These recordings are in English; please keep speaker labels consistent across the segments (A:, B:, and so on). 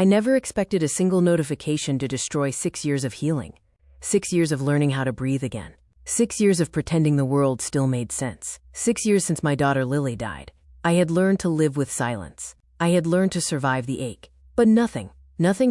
A: I never expected a single notification to destroy 6 years of healing, 6 years of learning how to breathe again, 6 years of pretending the world still made sense, 6 years since my daughter Lily died. I had learned to live with silence. I had learned to survive the ache. But nothing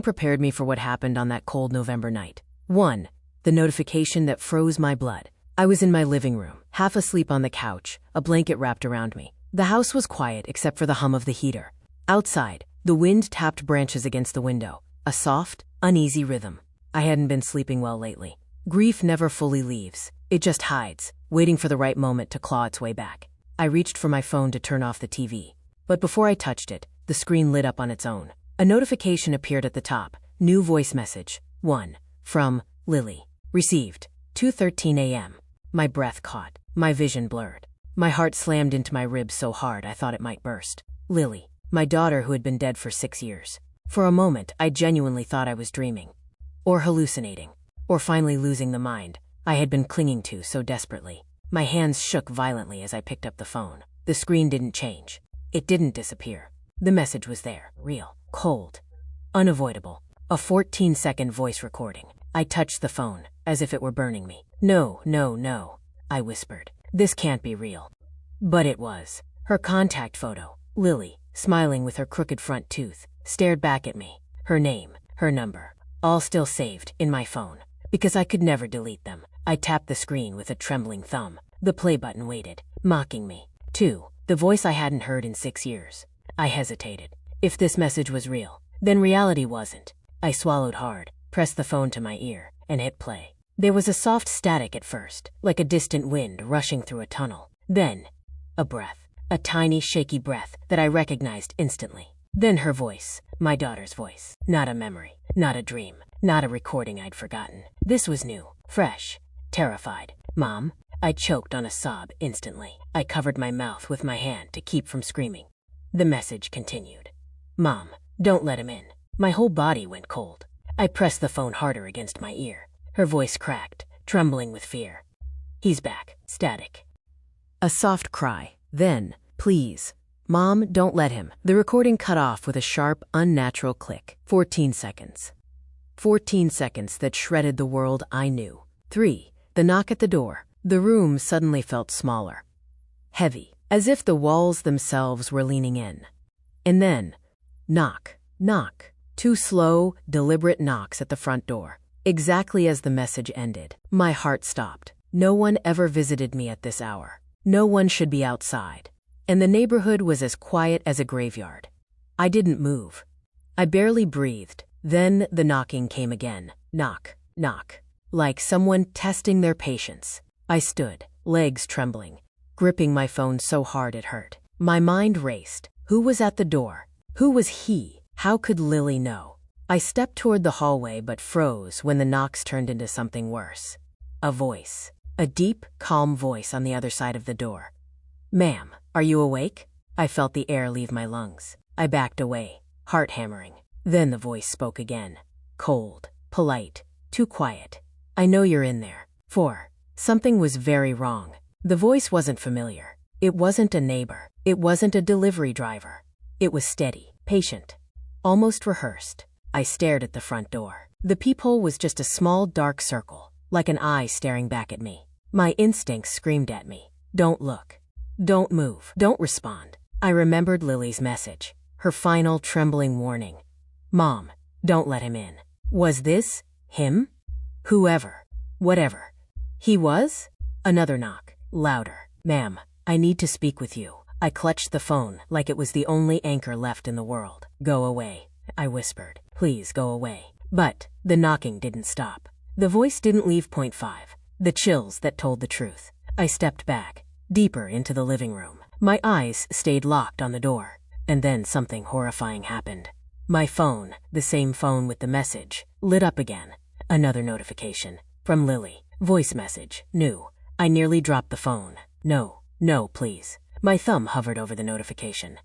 A: prepared me for what happened on that cold November night. 1. The notification that froze my blood. I was in my living room, half asleep on the couch, a blanket wrapped around me. The house was quiet except for the hum of the heater. Outside, the wind tapped branches against the window, a soft, uneasy rhythm. I hadn't been sleeping well lately. Grief never fully leaves. It just hides, waiting for the right moment to claw its way back. I reached for my phone to turn off the TV. But before I touched it, the screen lit up on its own. A notification appeared at the top. New voice message. 1. From Lily. Received. 2:13 a.m. My breath caught. My vision blurred. My heart slammed into my ribs so hard I thought it might burst. Lily. My daughter who had been dead for 6 years. For a moment, I genuinely thought I was dreaming. Or hallucinating. Or finally losing the mind I had been clinging to so desperately. My hands shook violently as I picked up the phone. The screen didn't change. It didn't disappear. The message was there, real, cold, unavoidable. A 14-second voice recording. I touched the phone, as if it were burning me. No, I whispered. This can't be real. But it was. Her contact photo, Lily, smiling with her crooked front tooth, stared back at me. Her name, her number, all still saved in my phone. Because I could never delete them. I tapped the screen with a trembling thumb. The play button waited, mocking me. 2. The voice I hadn't heard in 6 years. I hesitated. If this message was real, then reality wasn't. I swallowed hard, pressed the phone to my ear, and hit play. There was a soft static at first, like a distant wind rushing through a tunnel. Then, a breath, a tiny, shaky breath that I recognized instantly. Then her voice, my daughter's voice. Not a memory, not a dream, not a recording I'd forgotten. This was new, fresh, terrified. Mom? I choked on a sob instantly. I covered my mouth with my hand to keep from screaming. The message continued. Mom, don't let him in. My whole body went cold. I pressed the phone harder against my ear. Her voice cracked, trembling with fear. He's back. Static. A soft cry. Then, please. Mom, don't let him. The recording cut off with a sharp, unnatural click. 14 seconds. 14 seconds that shredded the world I knew. 3. The knock at the door. The room suddenly felt smaller. Heavy, as if the walls themselves were leaning in. And then, knock. 2 slow, deliberate knocks at the front door. Exactly as the message ended, my heart stopped. No one ever visited me at this hour. No one should be outside. And the neighborhood was as quiet as a graveyard. I didn't move. I barely breathed. Then the knocking came again. Knock. Like someone testing their patience. I stood, legs trembling, gripping my phone so hard it hurt. My mind raced. Who was at the door? Who was he? How could Lily know? I stepped toward the hallway but froze when the knocks turned into something worse. A voice. A deep, calm voice on the other side of the door. Ma'am, are you awake? I felt the air leave my lungs. I backed away, heart hammering. Then the voice spoke again. Cold, polite, too quiet. I know you're in there. 4. Something was very wrong. The voice wasn't familiar. It wasn't a neighbor. It wasn't a delivery driver. It was steady, patient, almost rehearsed. I stared at the front door. The peephole was just a small dark circle, like an eye staring back at me. My instincts screamed at me. Don't look. Don't move. Don't respond. I remembered Lily's message, her final trembling warning. Mom, don't let him in. Was this him? Whoever, whatever he was? Another knock, louder. Ma'am, I need to speak with you. I clutched the phone like it was the only anchor left in the world. Go away, I whispered. Please go away. But the knocking didn't stop. The voice didn't leave point 5. The chills that told the truth. I stepped back, deeper into the living room. My eyes stayed locked on the door. And then something horrifying happened. My phone, the same phone with the message, lit up again. Another notification. From Lily. Voice message. New. I nearly dropped the phone. No, please. My thumb hovered over the notification.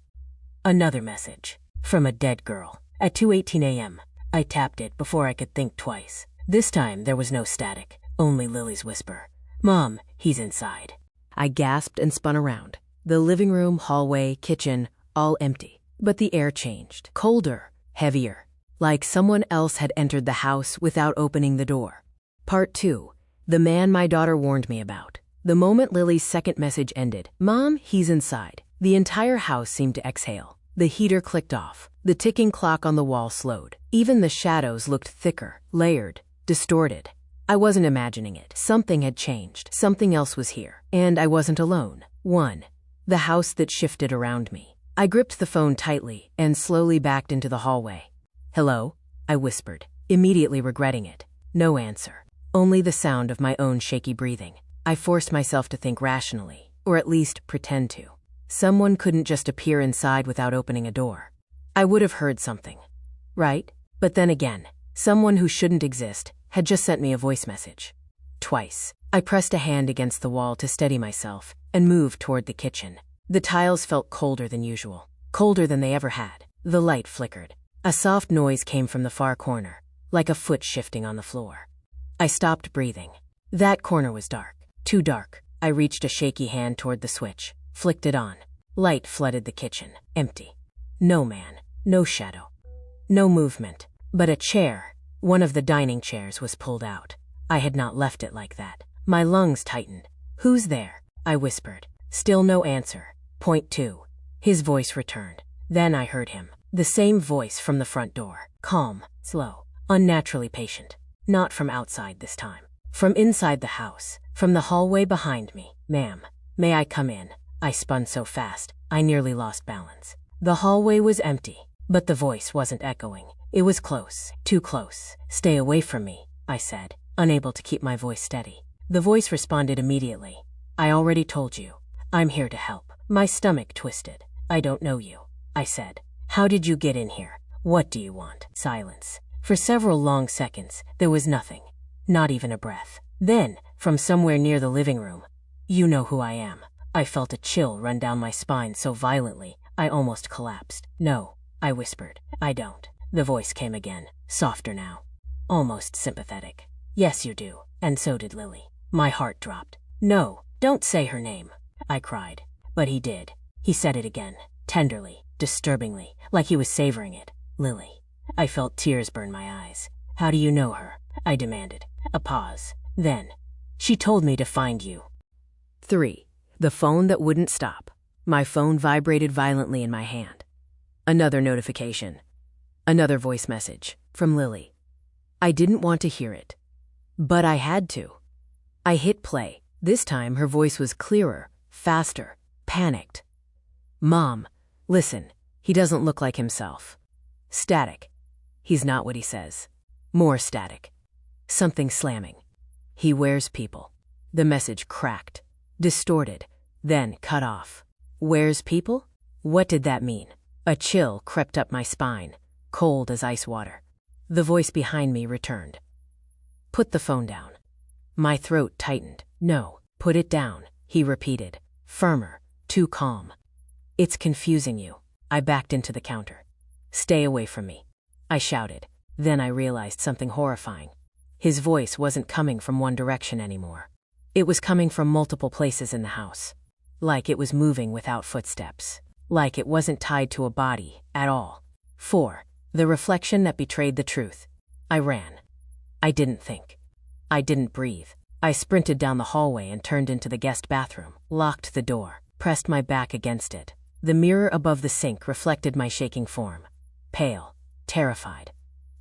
A: Another message. From a dead girl. At 2:18 a.m. I tapped it before I could think twice. This time there was no static, only Lily's whisper. Mom, he's inside. I gasped and spun around. The living room, hallway, kitchen, all empty. But the air changed. Colder, heavier. like someone else had entered the house without opening the door. Part 2. The man my daughter warned me about. The moment Lily's second message ended, "Mom, he's inside," the entire house seemed to exhale. The heater clicked off. The ticking clock on the wall slowed. Even the shadows looked thicker, layered, distorted. I wasn't imagining it. Something had changed. Something else was here. And I wasn't alone. 1. The house that shifted around me. I gripped the phone tightly and slowly backed into the hallway. "Hello?" I whispered, immediately regretting it. No answer. Only the sound of my own shaky breathing. I forced myself to think rationally, or at least pretend to. Someone couldn't just appear inside without opening a door. I would have heard something, right? But then again, someone who shouldn't exist had just sent me a voice message. Twice, I pressed a hand against the wall to steady myself and moved toward the kitchen. The tiles felt colder than usual, colder than they ever had. The light flickered. A soft noise came from the far corner, like a foot shifting on the floor. I stopped breathing. That corner was dark, too dark. I reached a shaky hand toward the switch, flicked it on. Light flooded the kitchen, empty. No man, no shadow, no movement, but a chair. One of the dining chairs was pulled out. I had not left it like that. My lungs tightened. "Who's there?" I whispered. Still no answer. Point 2. His voice returned. Then I heard him. The same voice from the front door. Calm, slow, unnaturally patient. Not from outside this time. From inside the house, from the hallway behind me. "Ma'am, may I come in?" I spun so fast, I nearly lost balance. The hallway was empty, but the voice wasn't echoing. It was close, too close. "Stay away from me," I said, unable to keep my voice steady. The voice responded immediately. "I already told you. I'm here to help." My stomach twisted. "I don't know you," I said. "How did you get in here? What do you want?" Silence. For several long seconds, there was nothing. Not even a breath. Then, from somewhere near the living room, "You know who I am." I felt a chill run down my spine so violently, I almost collapsed. "No," I whispered. "I don't." The voice came again, softer now, almost sympathetic. "Yes, you do, and so did Lily." My heart dropped. "No, don't say her name," I cried. But he did. He said it again, tenderly, disturbingly, like he was savoring it. "Lily." I felt tears burn my eyes. "How do you know her?" I demanded. A pause. Then, "She told me to find you." 3. The phone that wouldn't stop. My phone vibrated violently in my hand. Another notification. Another voice message from Lily. I didn't want to hear it, but I had to. I hit play. This time her voice was clearer, faster, panicked. "Mom, listen, he doesn't look like himself." Static. "He's not what he says." More static. Something slamming. "He wears people." The message cracked, distorted, then cut off. Wears people? What did that mean? A chill crept up my spine, cold as ice water. The voice behind me returned. "Put the phone down." My throat tightened. "No, put it down," he repeated, firmer, too calm. "It's confusing you." I backed into the counter. "Stay away from me," I shouted. Then I realized something horrifying. His voice wasn't coming from one direction anymore. It was coming from multiple places in the house. Like it was moving without footsteps. Like it wasn't tied to a body at all. 4. The reflection that betrayed the truth. I ran. I didn't think. I didn't breathe. I sprinted down the hallway and turned into the guest bathroom, locked the door, pressed my back against it. The mirror above the sink reflected my shaking form. Pale, terrified,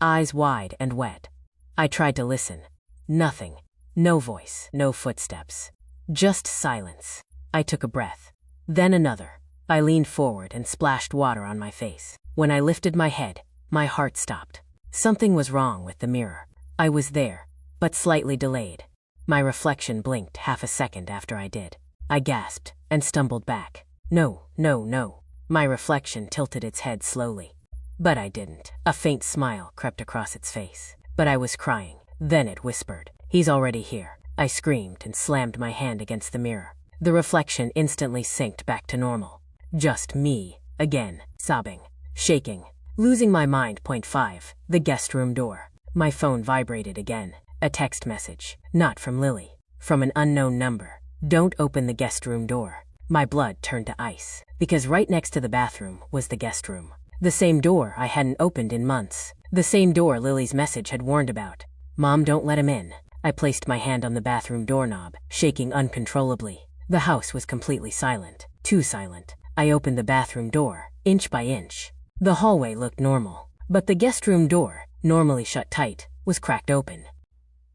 A: eyes wide and wet. I tried to listen. Nothing. No voice, no footsteps. Just silence. I took a breath. Then another. I leaned forward and splashed water on my face. When I lifted my head, my heart stopped. Something was wrong with the mirror. I was there, but slightly delayed. My reflection blinked half a second after I did. I gasped and stumbled back. "No, no, no." My reflection tilted its head slowly. But I didn't. A faint smile crept across its face. But I was crying. Then it whispered, "He's already here." I screamed and slammed my hand against the mirror. The reflection instantly synced back to normal. Just me, again, sobbing, shaking, losing my mind. Point 5. The guest room door. My phone vibrated again. A text message. Not from Lily. From an unknown number. "Don't open the guest room door." My blood turned to ice, because right next to the bathroom was the guest room. The same door I hadn't opened in months. The same door Lily's message had warned about. "Mom, don't let him in." I placed my hand on the bathroom doorknob, shaking uncontrollably. The house was completely silent. Too silent. I opened the bathroom door, inch by inch. The hallway looked normal, but the guest room door, normally shut tight, was cracked open.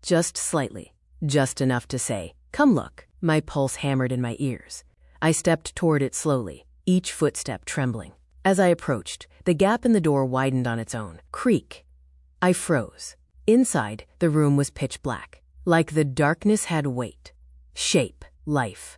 A: Just slightly. Just enough to say, "Come look." My pulse hammered in my ears. I stepped toward it slowly, each footstep trembling. As I approached, the gap in the door widened on its own. Creak. I froze. Inside, the room was pitch black, like the darkness had weight, shape, life.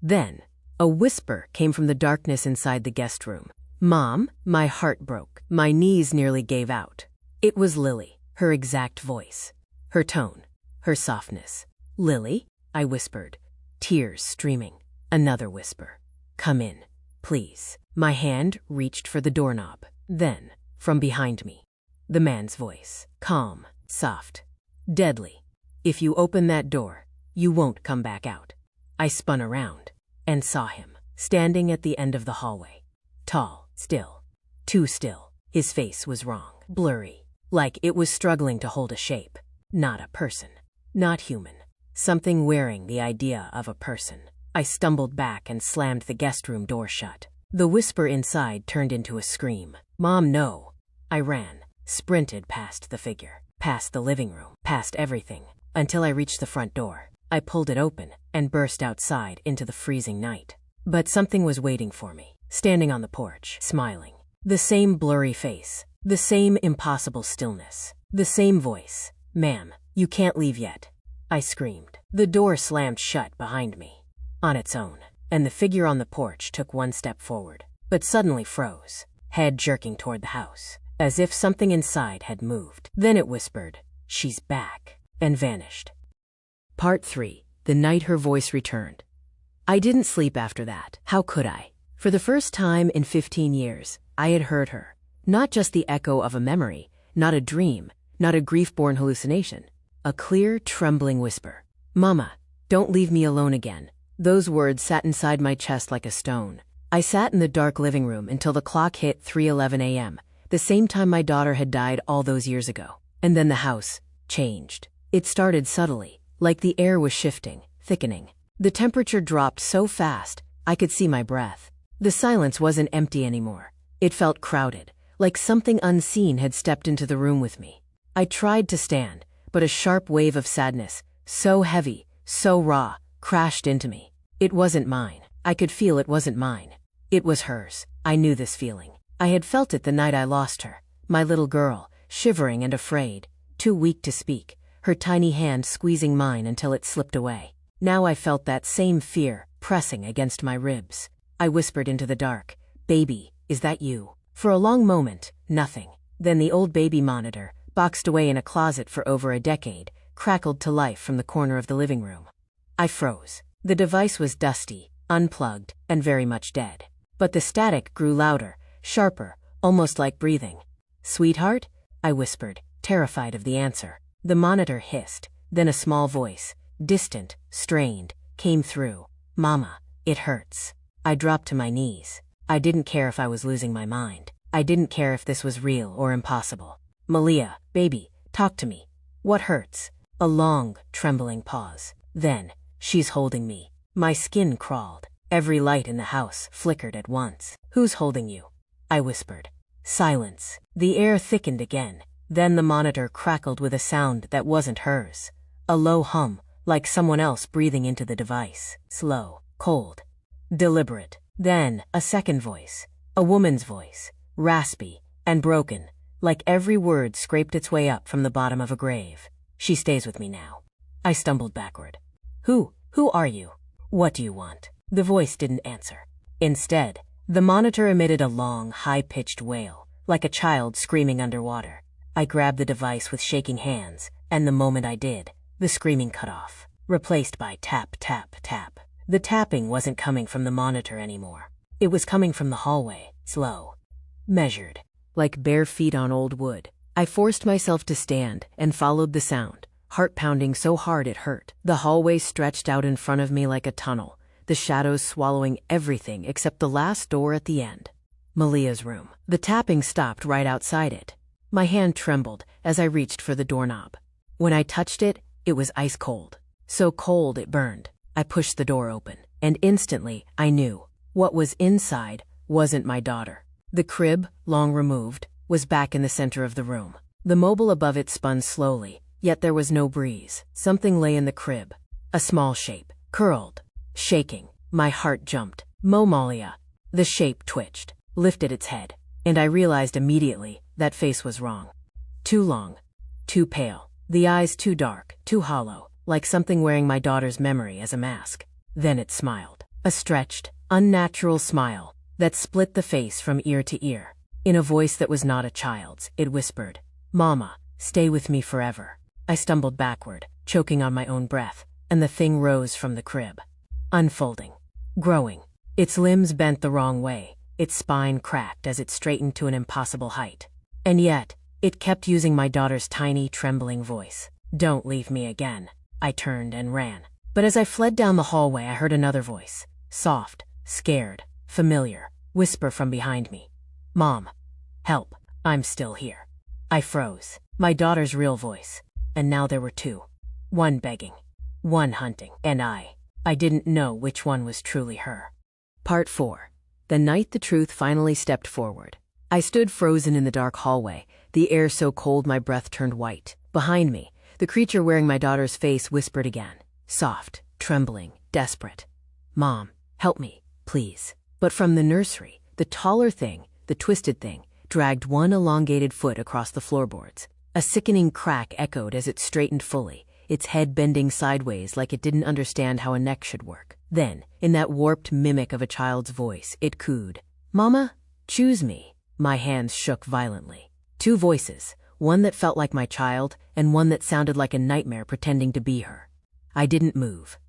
A: Then, a whisper came from the darkness inside the guest room. "Mom?" My heart broke. My knees nearly gave out. It was Lily, her exact voice, her tone, her softness. "Lily?" I whispered, tears streaming. Another whisper. "Come in, please." My hand reached for the doorknob. Then, from behind me, the man's voice, calm, soft, deadly. "If you open that door, you won't come back out." I spun around and saw him, standing at the end of the hallway. Tall, still, too still. His face was wrong, blurry, like it was struggling to hold a shape. Not a person. Not human. Something wearing the idea of a person. I stumbled back and slammed the guest room door shut. The whisper inside turned into a scream. "Mom, no." I ran, sprinted past the figure, past the living room, past everything, until I reached the front door. I pulled it open and burst outside into the freezing night. But something was waiting for me, standing on the porch, smiling. The same blurry face, the same impossible stillness, the same voice. "Ma'am, you can't leave yet." I screamed. The door slammed shut behind me, on its own, and the figure on the porch took one step forward, but suddenly froze, head jerking toward the house, as if something inside had moved. Then it whispered, "She's back," and vanished. Part 3. The night her voice returned. I didn't sleep after that. How could I? For the first time in 15 years, I had heard her. Not just the echo of a memory, not a dream, not a grief-born hallucination. A clear, trembling whisper. "Mama, don't leave me alone again." Those words sat inside my chest like a stone. I sat in the dark living room until the clock hit 3:11 a.m., the same time my daughter had died all those years ago. And then the house changed. It started subtly, like the air was shifting, thickening. The temperature dropped so fast, I could see my breath. The silence wasn't empty anymore. It felt crowded, like something unseen had stepped into the room with me. I tried to stand, but a sharp wave of sadness, so heavy, so raw, crashed into me. It wasn't mine. I could feel it wasn't mine. It was hers. I knew this feeling. I had felt it the night I lost her. My little girl, shivering and afraid, too weak to speak, her tiny hand squeezing mine until it slipped away. Now I felt that same fear pressing against my ribs. I whispered into the dark, "Baby, is that you?" For a long moment, nothing. Then the old baby monitor, boxed away in a closet for over a decade, crackled to life from the corner of the living room. I froze. The device was dusty, unplugged, and very much dead. But the static grew louder, sharper, almost like breathing. "Sweetheart?" I whispered, terrified of the answer. The monitor hissed. Then a small voice, distant, strained, came through. "Mama, it hurts." I dropped to my knees. I didn't care if I was losing my mind. I didn't care if this was real or impossible. "Malia, baby, talk to me. What hurts?" A long, trembling pause. Then, "She's holding me." My skin crawled. Every light in the house flickered at once. "Who's holding you?" I whispered. Silence. The air thickened again. Then the monitor crackled with a sound that wasn't hers. A low hum, like someone else breathing into the device. Slow, cold, deliberate. Then, a second voice. A woman's voice. Raspy and broken, like every word scraped its way up from the bottom of a grave. "She stays with me now." I stumbled backward. Who are you? What do you want?" The voice didn't answer. Instead, the monitor emitted a long, high-pitched wail, like a child screaming underwater. I grabbed the device with shaking hands, and the moment I did, the screaming cut off, replaced by tap, tap, tap. The tapping wasn't coming from the monitor anymore. It was coming from the hallway, slow, measured, like bare feet on old wood. I forced myself to stand and followed the sound, heart pounding so hard it hurt. The hallway stretched out in front of me like a tunnel, the shadows swallowing everything except the last door at the end. Malia's room. The tapping stopped right outside it. My hand trembled as I reached for the doorknob. When I touched it, it was ice cold. So cold it burned. I pushed the door open, and instantly I knew what was inside wasn't my daughter. The crib, long removed, was back in the center of the room. The mobile above it spun slowly, yet there was no breeze. Something lay in the crib. A small shape, curled, shaking. My heart jumped. Momalia. The shape twitched, lifted its head, and I realized immediately that face was wrong. Too long, too pale, the eyes too dark, too hollow, like something wearing my daughter's memory as a mask. Then it smiled. A stretched, unnatural smile that split the face from ear to ear. In a voice that was not a child's, it whispered, "Mama, stay with me forever." I stumbled backward, choking on my own breath, and the thing rose from the crib. Unfolding. Growing. Its limbs bent the wrong way, its spine cracked as it straightened to an impossible height. And yet, it kept using my daughter's tiny, trembling voice. "Don't leave me again." I turned and ran. But as I fled down the hallway, I heard another voice. Soft, scared, familiar, whisper from behind me. "Mom, help, I'm still here." I froze. My daughter's real voice. And now there were two. One begging, one hunting, and I didn't know which one was truly her. Part 4. The night the truth finally stepped forward. I stood frozen in the dark hallway, the air so cold my breath turned white. Behind me, the creature wearing my daughter's face whispered again. Soft, trembling, desperate. "Mom, help me, please." But from the nursery, the taller thing, the twisted thing, dragged one elongated foot across the floorboards. A sickening crack echoed as it straightened fully, its head bending sideways like it didn't understand how a neck should work. Then, in that warped mimic of a child's voice, it cooed, "Mama, choose me." My hands shook violently. Two voices, one that felt like my child, and one that sounded like a nightmare pretending to be her. I didn't move.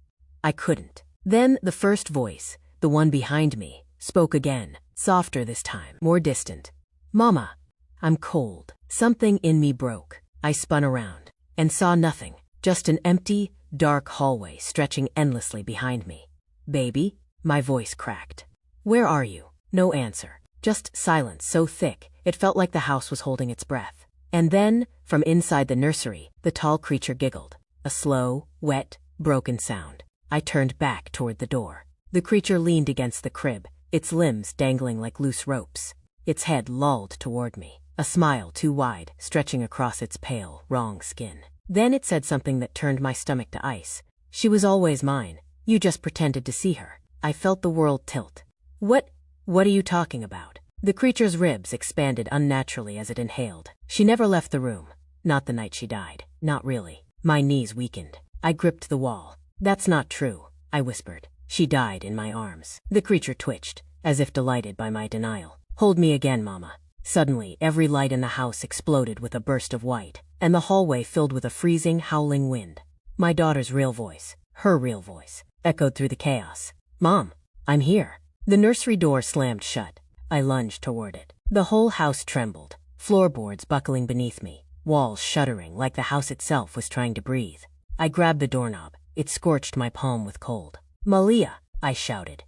A: I couldn't. Then the first voice, the one behind me, spoke again, softer this time, more distant. "Mama, I'm cold." Something in me broke. I spun around, and saw nothing, just an empty, dark hallway stretching endlessly behind me. "Baby?" My voice cracked. "Where are you?" No answer, just silence so thick it felt like the house was holding its breath. And then, from inside the nursery, the tall creature giggled. A slow, wet, broken sound. I turned back toward the door. The creature leaned against the crib, its limbs dangling like loose ropes. Its head lolled toward me, a smile too wide, stretching across its pale, wrong skin. Then it said something that turned my stomach to ice. "She was always mine. You just pretended to see her." I felt the world tilt. What are you talking about?" The creature's ribs expanded unnaturally as it inhaled. "She never left the room. Not the night she died. Not really." My knees weakened. I gripped the wall. "That's not true," I whispered. "She died in my arms." The creature twitched, as if delighted by my denial. "Hold me again, Mama." Suddenly, every light in the house exploded with a burst of white, and the hallway filled with a freezing, howling wind. My daughter's real voice, her real voice, echoed through the chaos. "Mom, I'm here." The nursery door slammed shut. I lunged toward it. The whole house trembled, floorboards buckling beneath me, walls shuddering like the house itself was trying to breathe. I grabbed the doorknob. It scorched my palm with cold. "Malia," I shouted.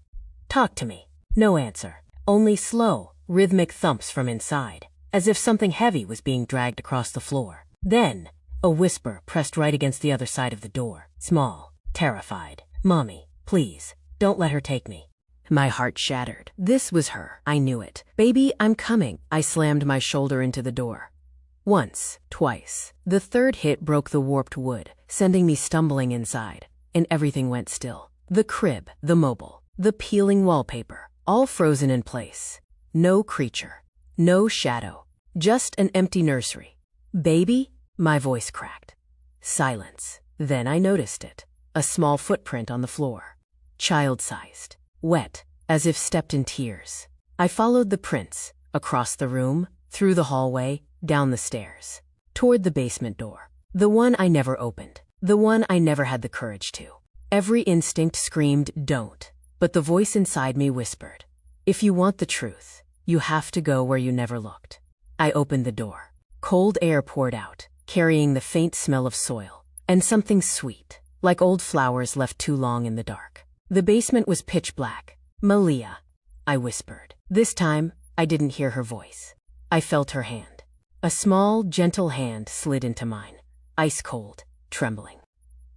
A: "Talk to me." No answer. Only slow, rhythmic thumps from inside, as if something heavy was being dragged across the floor. Then, a whisper pressed right against the other side of the door, small, terrified. "Mommy, please, don't let her take me." My heart shattered. This was her. I knew it. "Baby, I'm coming." I slammed my shoulder into the door. Once, twice. The third hit broke the warped wood, sending me stumbling inside, and everything went still. The crib, the mobile, the peeling wallpaper, all frozen in place. No creature, no shadow, just an empty nursery. "Baby?" My voice cracked. Silence. Then I noticed it. A small footprint on the floor. Child-sized. Wet, as if stepped in tears. I followed the prints, across the room, through the hallway, down the stairs, toward the basement door. The one I never opened. The one I never had the courage to. Every instinct screamed, "Don't." But the voice inside me whispered, "If you want the truth, you have to go where you never looked." I opened the door. Cold air poured out, carrying the faint smell of soil, and something sweet, like old flowers left too long in the dark. The basement was pitch black. "Malia," I whispered. This time, I didn't hear her voice. I felt her hand. A small, gentle hand slid into mine, ice cold, trembling.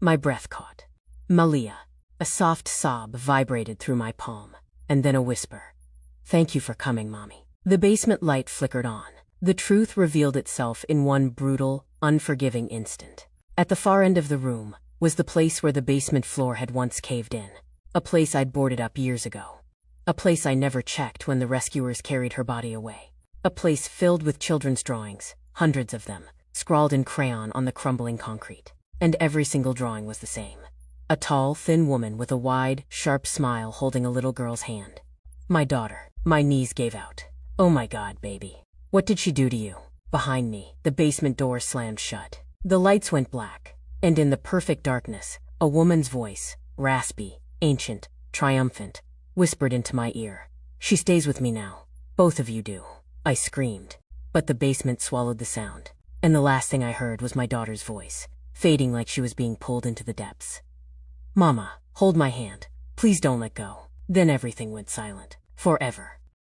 A: My breath caught. Malia. A soft sob vibrated through my palm, and then a whisper. Thank you for coming, Mommy. The basement light flickered on. The truth revealed itself in one brutal, unforgiving instant. At the far end of the room was the place where the basement floor had once caved in. A place I'd boarded up years ago. A place I never checked when the rescuers carried her body away. A place filled with children's drawings, hundreds of them, scrawled in crayon on the crumbling concrete. And every single drawing was the same. A tall, thin woman with a wide, sharp smile holding a little girl's hand. My daughter. My knees gave out. Oh my God, baby. What did she do to you? Behind me, the basement door slammed shut. The lights went black, and in the perfect darkness, a woman's voice, raspy, ancient, triumphant, whispered into my ear. She stays with me now. Both of you do. I screamed, but the basement swallowed the sound, and the last thing I heard was my daughter's voice, fading like she was being pulled into the depths. Mama, hold my hand. Please don't let go. Then everything went silent. Forever.